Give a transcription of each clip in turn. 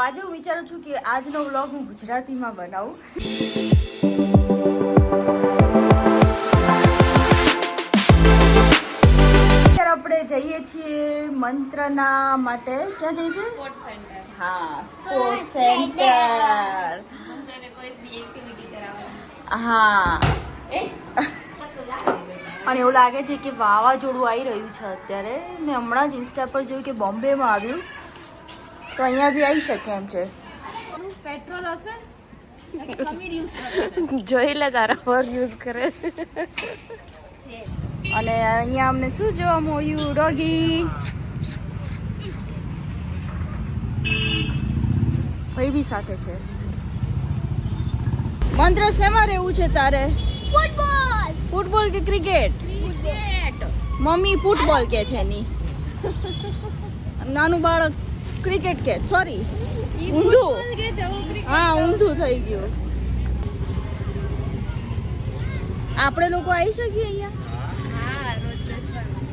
આજે હું વિચારું છું કે આજનો વ્લોગ હું ગુજરાતીમાં બનાવું. આપણે જઈએ છીએ મંત્રના માટે. ક્યાં જઈએ છીએ? Sport centre. હા, સ્પોર્ટ સેન્ટર. મંત્રને કોઈ બી એક્ટિવિટી કરાવવાની. હા. અને એવું લાગે છે કે વાવાઝોડું આવી રહ્યું છે અત્યારે. મેં હમણાં જ ઇન્સ્ટા પર જોયું કે બોમ્બેમાં આવ્યું, તો અહીંયા બી આવી શકે એમ છે. પેટ્રોલ હશે સમીર યુઝ કરે. જોઈ લે, તારા પર યુઝ કરે. અને અહીંયા અમને શું જોવા મળ્યું? ડોગી ભાઈ બી સાથે છે. મંત્ર શેમાં રહેવું છે તારે? ફૂટબોલ. ફૂટબોલ કે ક્રિકેટ? ક્રિકેટ. મમ્મી ફૂટબોલ કે છે એની. નાનું બાળક ક્રિકેટ કે. સોરી, ઊંધું. હા, ઊંધું થઈ ગયું. આપણે લોકો આવી શકીએ અહીંયા? હા, રોજ બેસવાનું.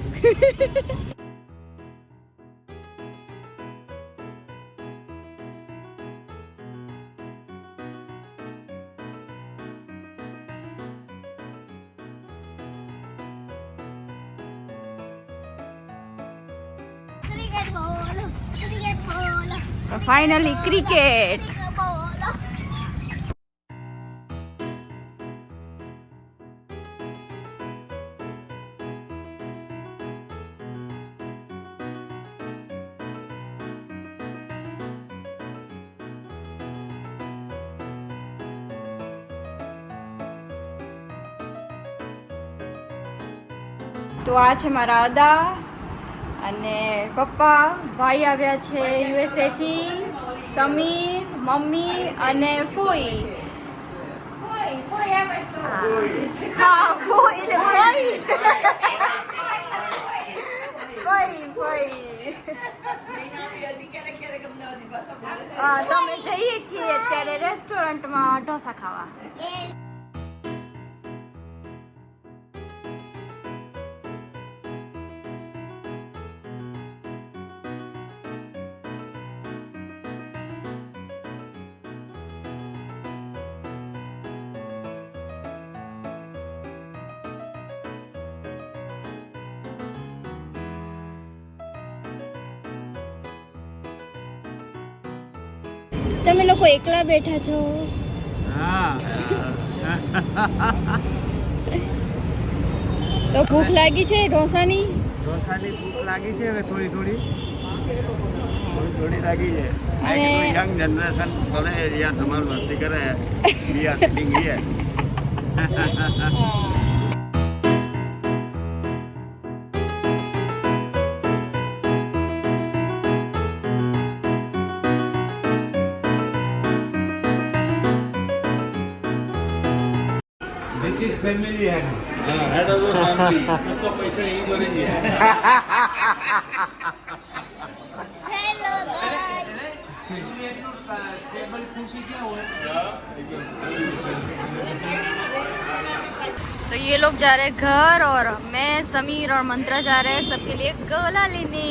Finally cricket. તો આ છે મારા અદા અને પપ્પા. ભાઈ આવ્યા છે યુએસએ થી. સમીર, મમ્મી અને ફોઈ. હા, ફોઈ એટલે ફોઈ. ફોઈ. હા, તો અમે જઈએ છીએ અત્યારે રેસ્ટોરન્ટમાં ઢોસા ખાવા. તમે લોકો એકલા બેઠા છો? તો ભૂખ લાગી છે ઢોસાની? ભૂખ લાગી છે હવે થોડી લાગી છે. અને- યંગ જનરેશન બોલે યાર તમારું મસ્તી કરે we are sitting here. This is family head. head of the family. सबका पैसा यही भरेंगे. टेबल खुशी क्या हुआ? तो ये लोग जा रहे हैं घर और मैं, समीर और मंत्रा जा रहे हैं सबके लिए गोला लेने.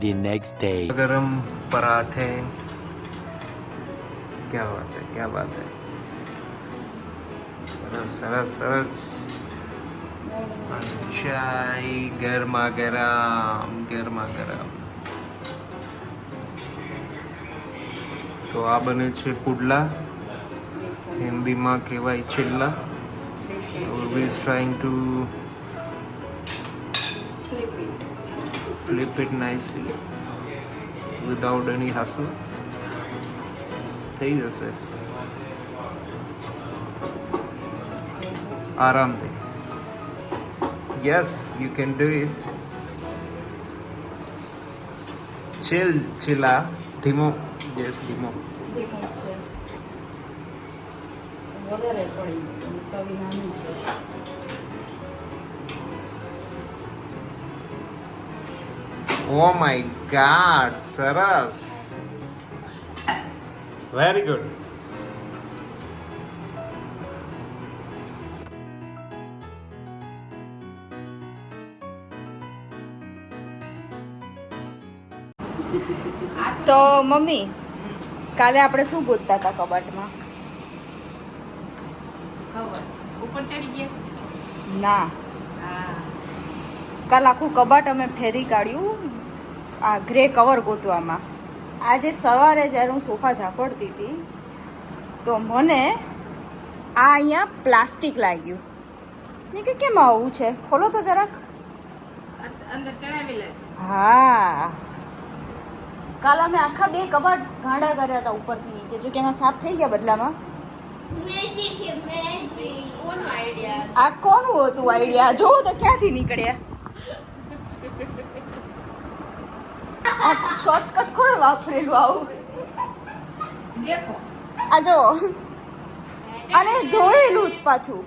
The next day. गरम पराठे. क्या बात है. सरस. चाय गरमा गरम. તો આ બને છે પુડલા. હિન્દીમાં કહેવાય chilla. Always trying to flip it nicely without any hustle. થઈ જશે આરામથી. Yes, you can do it. Chilla. ધીમો. Yes, ધીમો. વધારે પડી તવી નાની છે. ઓ માય ગॉड સરસ વેરી ગુડ તો મમ્મી કાલે આપણે શું ગોતતા હતા કબાટમાં? ખબર ઉપર ચડી ગયા ના, હા કાલ આખું કબાટ અમે ફેરી કાઢ્યું આ ગ્રે કવર ગોતવામાં. આજે સવારે જ્યારે હું સોફા ઝાપડતી હતી તો મને આ અહીંયા પ્લાસ્ટિક લાગ્યું. મેં કે કેમ આવું છે, ખોલો તો જરાક. અંદર ચડાવેલા છે હા, કાલ અમે આખા 2 કબાટ ગાંડા કર્યા હતા ઉપરથી નીચે. જો કે એમાં સાફ થઈ ગયા બદલામાં. કોનો આઈડિયા આ કોનું હતું આઈડિયા? જોવો તો ક્યાંથી નીકળ્યા. આ શોર્ટકટ કોણ વાપરેલું આવું? દેખો આ જો, અને ધોયેલું જ પાછું.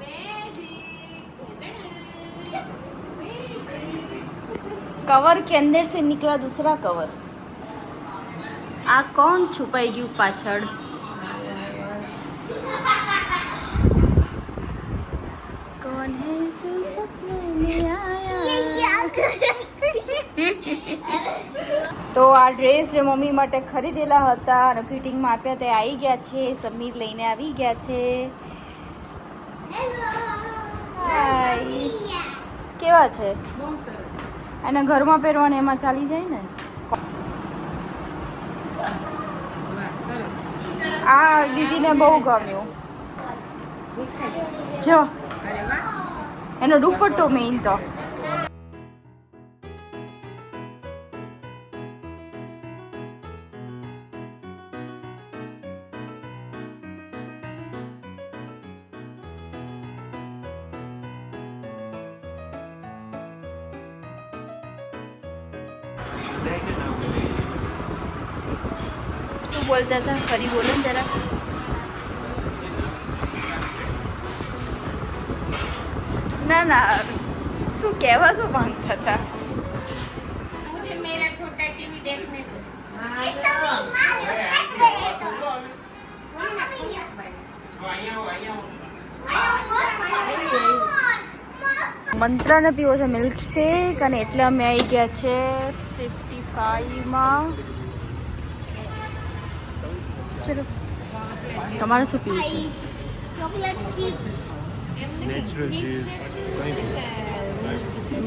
कवर के अंदर से निकला दूसरा कवर. आ कौन छुपाई गયું પાછળ? कौन है जो सपनों में आया? તો આ ડ્રેસ જે મમ્મી માટે ખરીદેલા હતા અને ફિટિંગમાં આપ્યા તે આવી ગયા છે. સમીર લઈને આવી ગયા છે. હાય, કેવા છે? બહુ સરસ અને ઘરમાં પહેરવાને એમાં ચાલી જાય ને. વાહ સરસ આ દીદીને બહુ ગમ્યું. જો અરે વાહ એનો દુપટ્ટો મેઇન તો. શું બોલતા હતા? ફરી બોલો ને જરા. ના ના, શું કહેવા શું માંગતા હતા? मुझे मेरा छोटा टीवी देखने दो મંત્રાને પીવો છે મિલ્કશેક અને એટલે અમે આવી ગયા છે 55માં. ચલો, તમારે શું પીવું છે?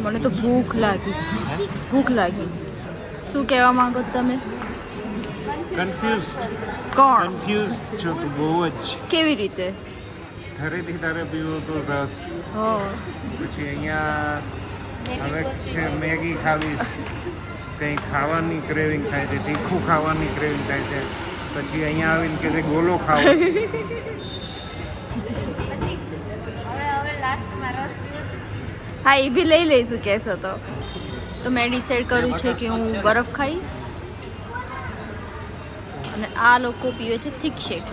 મને તો ભૂખ લાગી છે. ભૂખ લાગી. શું કહેવા માંગો છો તમે? કન્ફ્યુઝ કોણ? કન્ફ્યુઝ છો તું બહુ જ કેવી રીતે? ઘરેથી તારે પીવો તો રસ હો, પછી અહીંયા હવે છે મેગી ખાવી કંઈ ખાવાની ક્રેવિંગ થાય છે તીખું ખાવાની ક્રેવિંગ થાય છે પછી અહીંયા આવીને કે છે ગોલો ખાવો હા એ બી લઈ લઈશું કહેશો તો. તો મેં ડિસાઈડ કર્યું છે કે હું બરફ ખાઈશ અને આ લોકો પીવે છે થીક શેક.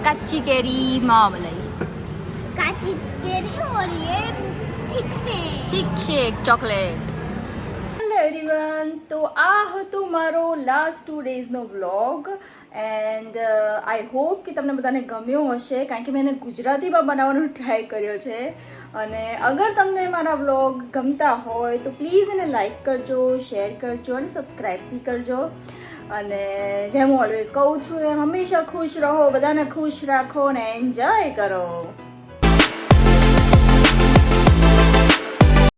કાચી કેરી મામલાઈ काची केरी और ये ठीक से thick shake chocolate. Hello everyone, તો આ હતો મારો લાસ્ટ 2 ડેઝનો વ્લોગ એન્ડ આઈ હોપ કે તમને બધાને ગમ્યો હશે, કારણ કે મેં એને ગુજરાતીમાં બનાવવાનો ટ્રાય કર્યો છે. અને અગર તમને મારા વ્લોગ ગમતા હોય તો પ્લીઝ એને લાઈક કરજો, શેર કરજો અને સબસ્ક્રાઈબ બી કરજો. અને જેમ હું ઓલવેઝ કહું છું એમ હંમેશા ખુશ રહો, બધાને ખુશ રાખો અને એન્જોય કરો.